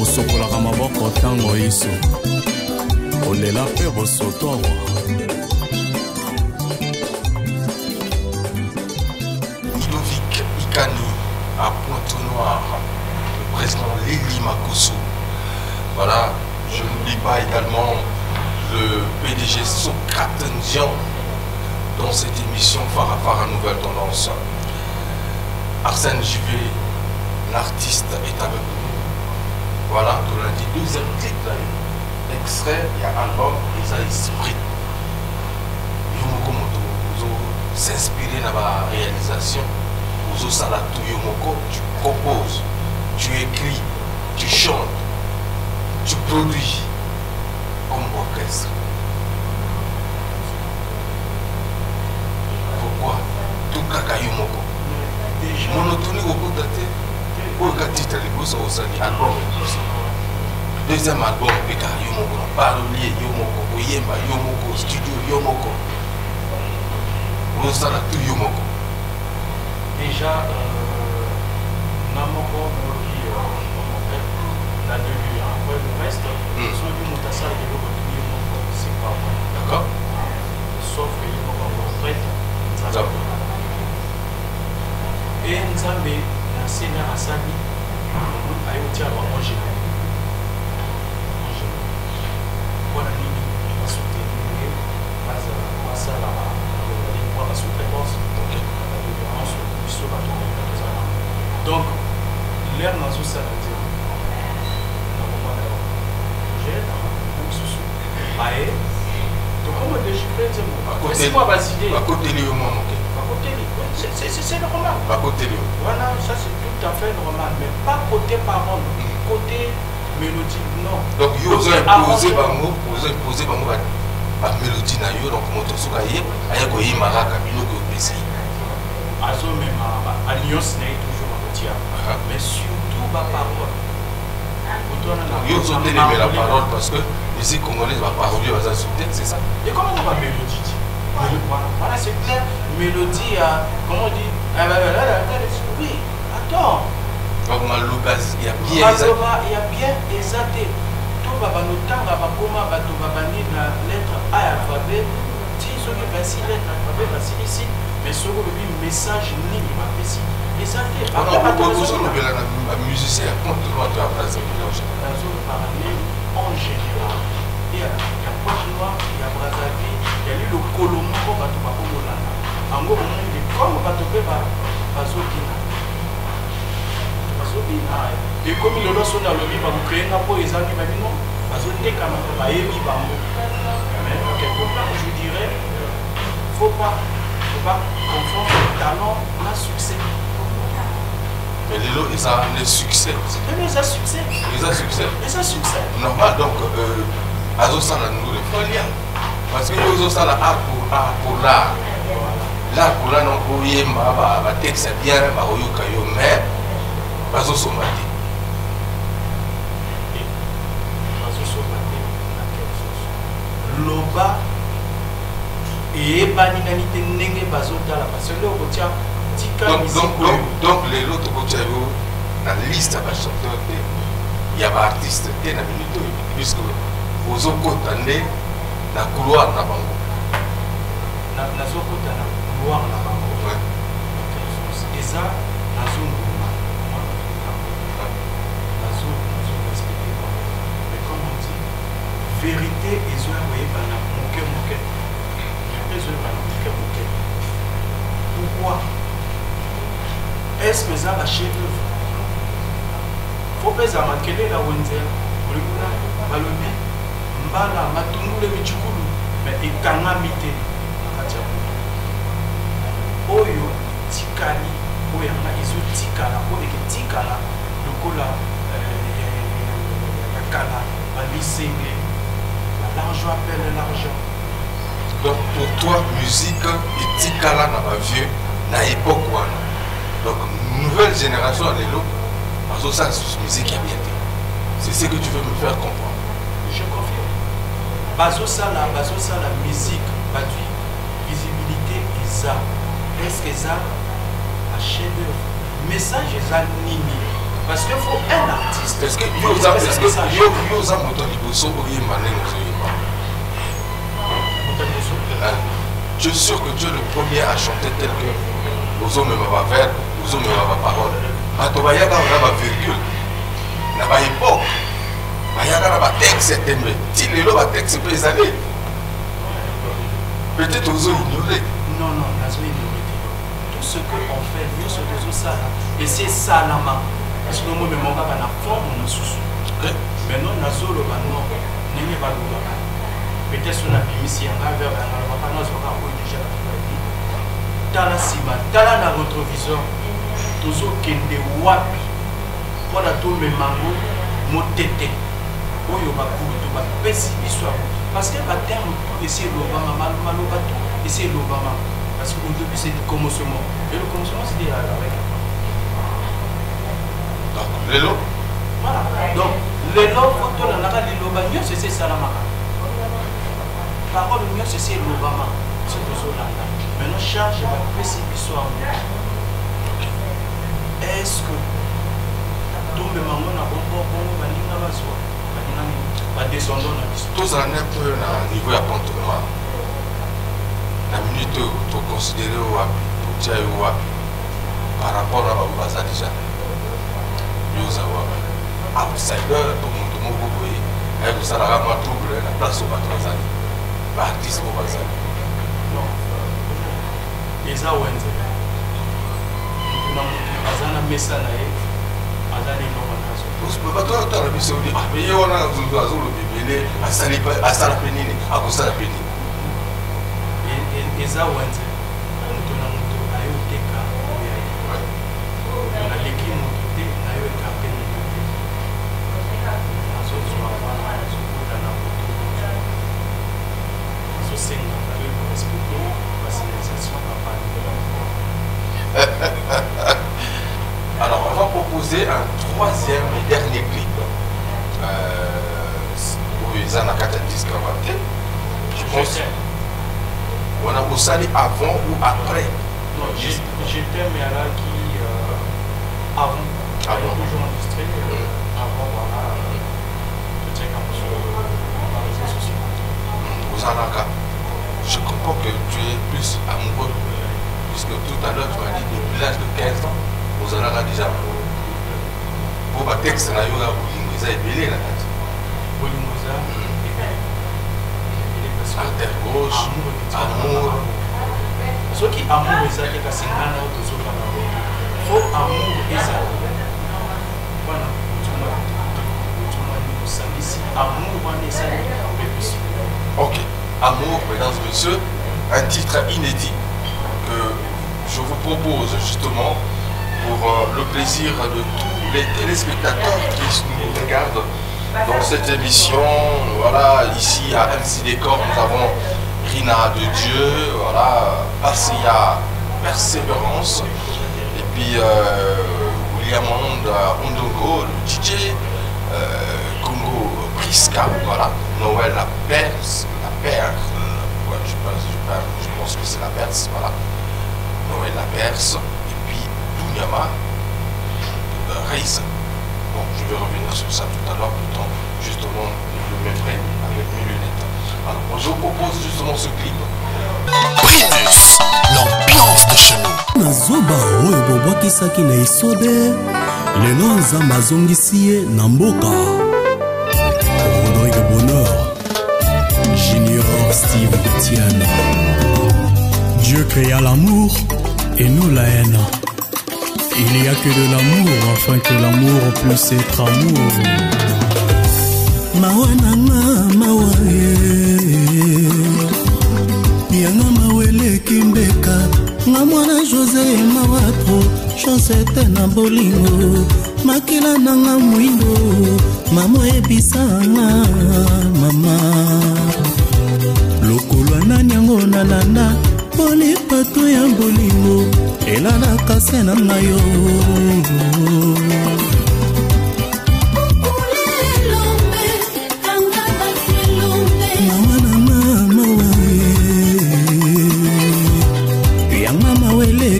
osokolaka maboko ntango yeso olela mpe bosotowa à Pointe-Noire, le président Lili Makosso. Voilà, je n'oublie pas également le PDG Socrate Ndian dans cette émission Farafara Nouvelle Tendance. Arsène Juvé, l'artiste, est avec nous. Voilà, tout lundi, deuxième titre, extrait, il y a album, et ça esprit. Yomoko Moto, s'inspirer dans la réalisation. Tu composes, tu écris, tu chantes, tu produis comme orchestre. Pourquoi? Tout kakayo moko. Monotonie au bout de la tête. Au titre de boss au sali album. Deuxième album, kakayo moko. Parolier yomoko, oyemba yomoko, studio yomoko. Vous allez tout yomoko. Déjà, Namoko Moloki, la début, après le reste, soit du Moutassar et le c'est pas vrai. D'accord. Sauf que il faut avoir prête. Et Nzambe, la Sénat Asani, a eu à manger. Voilà, il va soutenir, ça la sous-traitance. Donc, l'air dans ce salon, c'est quoi bas idée? C'est normal. Voilà, ça c'est tout à fait normal, mais pas côté parole, côté mélodie, non. Donc, vous avez imposé la mélodie, donc vous Azo même alliance n'est toujours à retirer, mais surtout ma parole. Vous avez aimé la parole parce que les Congolais va parler à sous-tête, c'est ça. Et comment on va mélodie? Voilà, c'est clair. Mélodie, comment on dit? Oui, attends. Donc, il y a bien exalté. Tout va nous tendre à comment va la lettre A alphabet. Si ce qui est facile, lettre alphabet, facile ici. Mais ce que le message ni il m'a fait si exalté. Un musicien contre-droit de la place de village. La zone parallèle en général. Il y a Pointe-Noire, il y a Brazzaville, il y a eu le Colombo, Bato Bakomolana. En gros, comme Bato Beba, Bazobina. Et comme il est dans le livre, vous créez un peu les amis, non, Bazobina, mais quelque part, je dirais, faut pas confondre le talent et le succès. Mais les lots, ils ont le succès. Mais ils ont succès. Ils ont succès. Ils ont succès. Normal, donc, Azosala nous le fait. Parce que nous avons l'art pour l'art. L'art pour l'art, non, pour y avoir un texte bien, mais Azosomati. Loba baninganité ndenge bazotala parce que loko tia tika donc les autres côté dans la liste de chanteurs il y a des artistes qui na minute puisque aux autres côté na couloir na bango na zokota na couloir na bango et ça na zone vérité et zoé bana moke moke après zoé bana moke moke pourquoi est-ce que ça va chef d'œuvre faut pas ça makele la wenze olibuna balobi mbala matungule michukulu mais ikanga mite katia oyo tikali oyo nga izo tikala oyo tikala lokola kala balisenge. L'argent appelle l'argent. Donc pour toi, musique et tikala na ba vieux na époque wana. Donc nouvelle génération les lots, parce que ça musique a bien été. C'est ce que tu veux me faire comprendre. Je confirme. Bazo ça la musique, batu visibilité et ça. Est-ce que ça a chef-d'œuvre? Message ça nini. Parce qu'il faut un artiste. Est-ce que Yosa Motoliboso Oye Mané je suis sûr que tu es le premier à chanter tel que Ozo me va vers, Ozo me va parole. Atobayaga on a virgule. Na ba époque. Bayaga na ba texte tembe. Si les lois texte peut aller. Peut-être Ozo ignorer. Non, Nazo ignorer. Tout ce qu'on fait, mieux ce que ça et c'est ça la main. Parce que moi, je suis en forme, on est maintenant, Nazo le non, n'est pas le peut-être qu'on a mis ici un verre, on a déjà dans la cima, dans la rétroviseur, toujours kende wapi, pour la tombe mango, motete, oyo bakuru, to bapesi histoire. Parce que le terme pour essayer l'Obama, malobato, essayer l'Obama. Parce qu'au début c'est du commencement. Et le commencement c'est avec. Donc, les lots. Voilà. Donc, les lots, quand on a les lots, c'est ça la marque. Parole mieux, c'est l'Obama. C'est le Zolanda. Maintenant, charge va préciser l'histoire. Est-ce que tout le monde a bon descendant dans l'histoire? Tous en est peu à niveau à contournement. La minute pour considérer ou pour tirer ou par rapport à Babaza déjà. Outsider, tout le monde et vous allez avoir trouble la place au Batrazani. L'artiste au Batrazani. Non. Les Awenze. Nous avons un message à Azani Nomanazo. Vous ne pouvez pas la mission de mais on a un bébé à Salapénine, à Cosalapénine. Les Awenze. Nous avons un Ayoteka. On a l'équipe. Alors on va proposer un troisième et dernier clip pour les anacata disque. Je pense on a aussi avant ou après. Non, j'étais mais là qui avant toujours enregistré avant voilà je check un peu sur les réseaux sociaux. Je comprends que tu es plus amoureux, puisque tout à l'heure tu m'as dit depuis l'âge de 15 ans, vous en avez déjà amoureux. Pour ma texte, il y a Boulingoza et Bélé. Boulingoza et Bélé. Artère gauche, amour. Ce qui est amour, c'est que c'est un autre chose. Il faut amour et ça. Voilà. Amour, et ça. Ok. Amour, mesdames et messieurs, un titre inédit que je vous propose justement pour le plaisir de tous les téléspectateurs qui nous regardent dans cette émission. Voilà, ici à MC Décor, nous avons Rina de Dieu, voilà, Passia Persévérance, et puis William Ondongo, le DJ, Congo Priska, voilà, Noël la Perse. Ouais, je pense pense que c'est la Perse, voilà. Noël la Perse, et puis Dounyama, Reis. Bon, je vais revenir sur ça tout à l'heure, le temps justement de mes frères avec mes lunettes. Alors, je vous propose justement ce clip. Primus, l'ambiance de chez nous. Nazoba oyo bobwakisaki na esobe lelo nzambe azongisi ye na mboka. Rodrigue Bonheur, Junior Steve Etienne. Dieu créa l'amour et nous la haine. Il n'y a que de l'amour afin que l'amour puisse être amour. Mawananga mawaye Yanga mawele kimbeka nga mwana José mawatro chance na bolingo makila nanga mwindo mamo ebisanga mama lokolwa nani yango nalanda polipato ya bolingo elalaka se na ngayo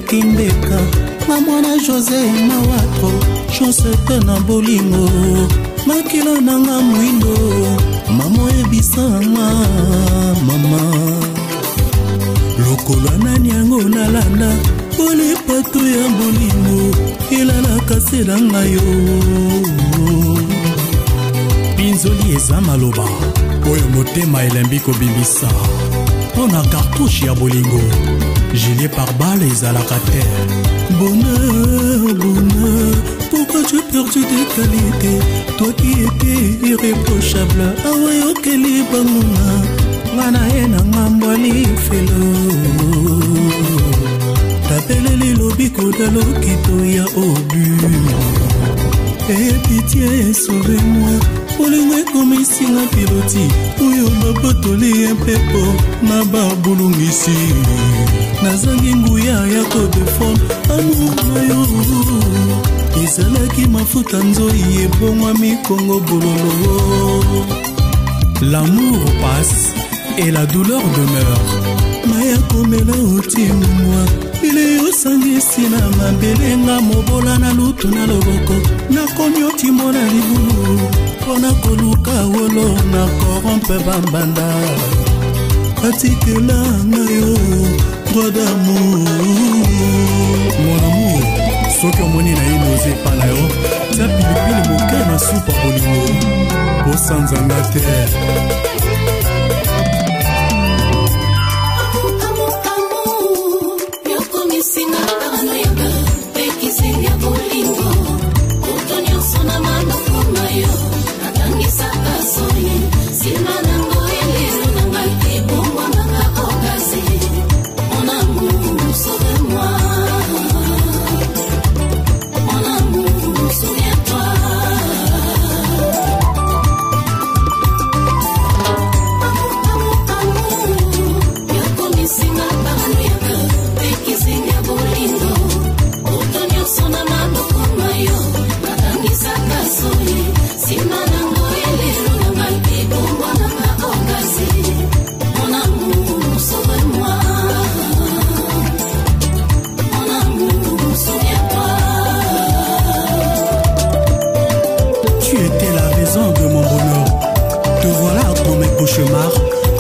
Kimbeka mamwana José mawatro chance na bolingo makila nanga mwindo mamo ebisanga mama lokolwa nani yango nalanda polipato ya bolingo elalaka se na ngayo pinzoli eza maloba oyo motema elembi kobimisa mpona kartouche ya bolingo gilet par balle ezalaka te. Bonheur, bonheur, pourquoi tu as perdu tes qualités? Toi qui étais irréprochable, awayokeli banguna ngana ena ngambwali felo tapeleli lobiko dalokito ya obu. Et pitié, sauvez-moi. Olingo komisinga piloti oyo babotoli empepo na babulungisi nazangi nguya ya kodefone amour na yo ezalaki mafuta nzoi ebongwa mikongo bololo. L'amour passe et la douleur demeure. Maya komela otimwa ile osangisi na mabelenga mobola na lutu na loboko nakomi otimona libulu mpona koluka wolo na korompe bambanda atikela na yo droit d'amour. Mon amour soki omoni na ye noze epa na yo tia pilipili moke na supa bolingo osanzanga te.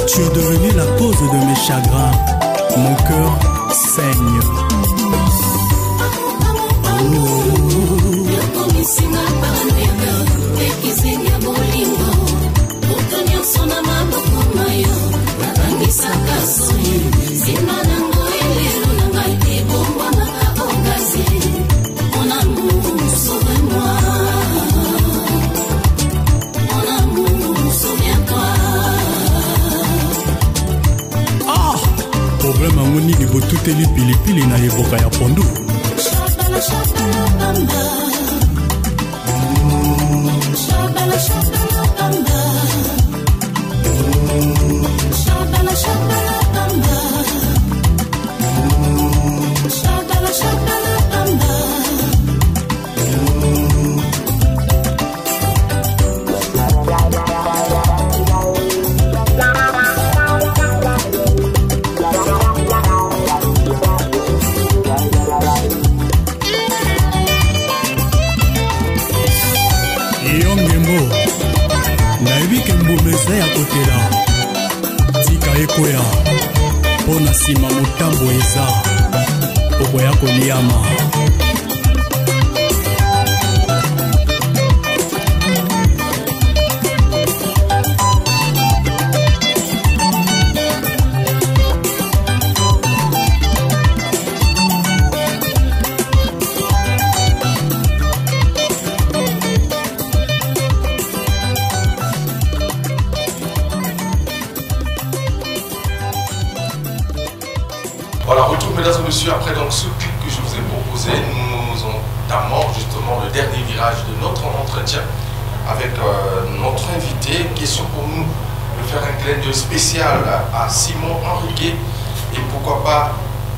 Tu es devenu la cause de mes chagrins. Mon cœur saigne. Problème à moni libo tout eli pilipili na evoka ya pondu. nayebi ke mbuma eza ya kotela tika ekoya mpo na nsima motambo eza okoya koliama. Voilà, retour mesdames et messieurs, après donc ce clip que je vous ai proposé, nous entamons justement le dernier virage de notre entretien avec notre invité. Question pour nous de faire un clin d'œil spécial à Simon Henriquet et pourquoi pas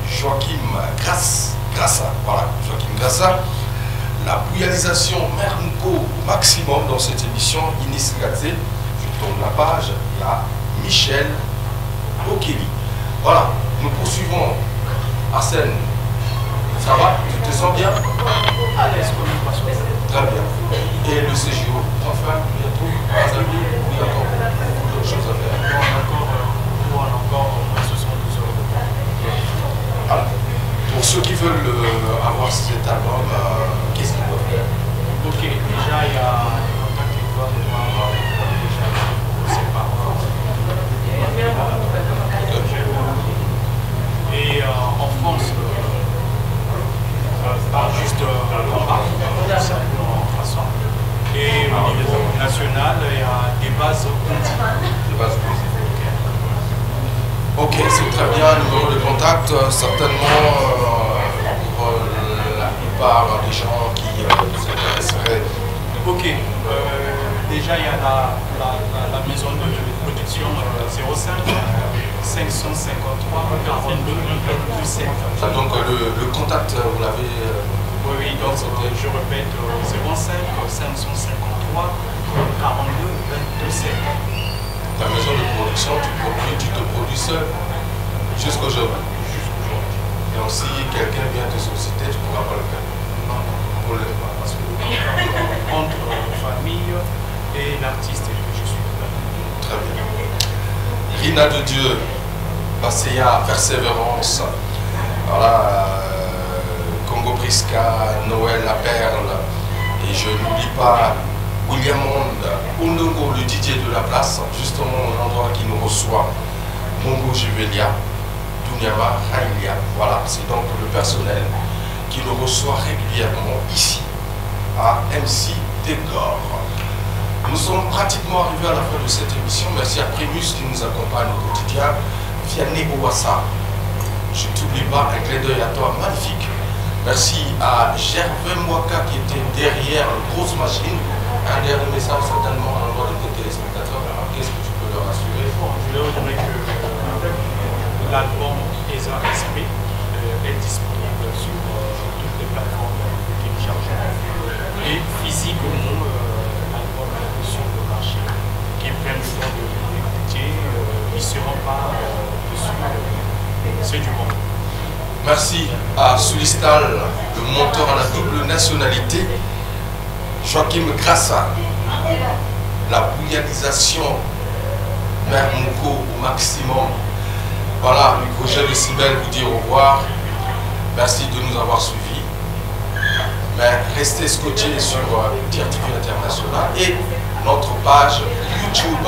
Joachim Grassa. Voilà, Joachim Grassa. La bouillisation Mermuco maximum dans cette émission, Inis Gazé. Je tourne la page, il y a Michel Okeli. Voilà, nous poursuivons. Arsène, ça va? Tu te sens bien? À l'aise, très bien. Et le CJO, enfin, bientôt, pas amis, il y a encore beaucoup d'autres choses à faire. On a encore 72 heures de temps. Alors, pour ceux qui veulent avoir cet album, qu'est-ce qu'ils doivent faire? Ok, déjà il y a un contact qui doit avoir déjà ses parents. Et en France, pas juste en façon. Et au niveau national, il y a des bases continues. Ok, c'est très bien, numéro de contact, certainement pour la plupart des gens qui s'intéresseraient. Ok, déjà il y a la maison de production 05 553 42 27. Donc le contact, vous l'avez... Oui, donc je répète 05 553 42 27. Ta maison de production, tu te produis seul jusqu'aujourd'hui. Donc si quelqu'un vient te solliciter, tu ne pourras pas le faire. Non, pour le faire. Parce que... entre famille et l'artiste que je suis. Très bien. Rina de Dieu, Basséa, Persévérance, voilà, Congo Prisca, Noël La Perle, et je n'oublie pas William Monde, Ondongo, le DJ de la place, justement l'endroit qui nous reçoit, Mongo Juvelia, Dunyama, Railia. Voilà, c'est donc le personnel qui nous reçoit régulièrement ici, à MC Décor. Nous sommes pratiquement arrivés à la fin de cette émission. Merci à Primus qui nous accompagne au quotidien. Vianney Owassa, je ne t'oublie pas, un clin d'œil à toi, magnifique. Merci à Gervais Mwaka qui était derrière la grosse machine. Un dernier message certainement à l'endroit de tes téléspectateurs. Qu'est-ce que tu peux leur assurer? Je leur dirais que l'album ESA Esprit est disponible sur toutes les plateformes de téléchargement. Et physiquement, l'album est sur le marché qui prennent le temps de l'écouter. Ils ne seront pas dessus. C'est du bon. Merci à Sulistal, le monteur à la double nationalité. Joachim Grassa, la bouillisation Mermuco au maximum. Voilà, Roger de Cybèle vous dit au revoir. Merci de nous avoir suivis. Mais restez scotchés sur TRTV International et notre page YouTube.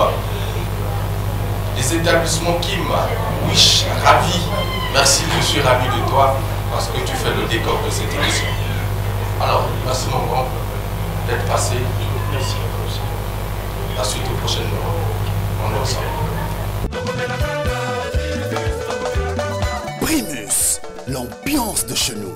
Les établissements Kim, Wish, ravi. Merci, je suis ravi de toi parce que tu fais le décor de cette émission. Alors, merci mon grand d'être passé. Merci. La suite au prochain numéro. On est ensemble. Primus, l'ambiance de chez nous.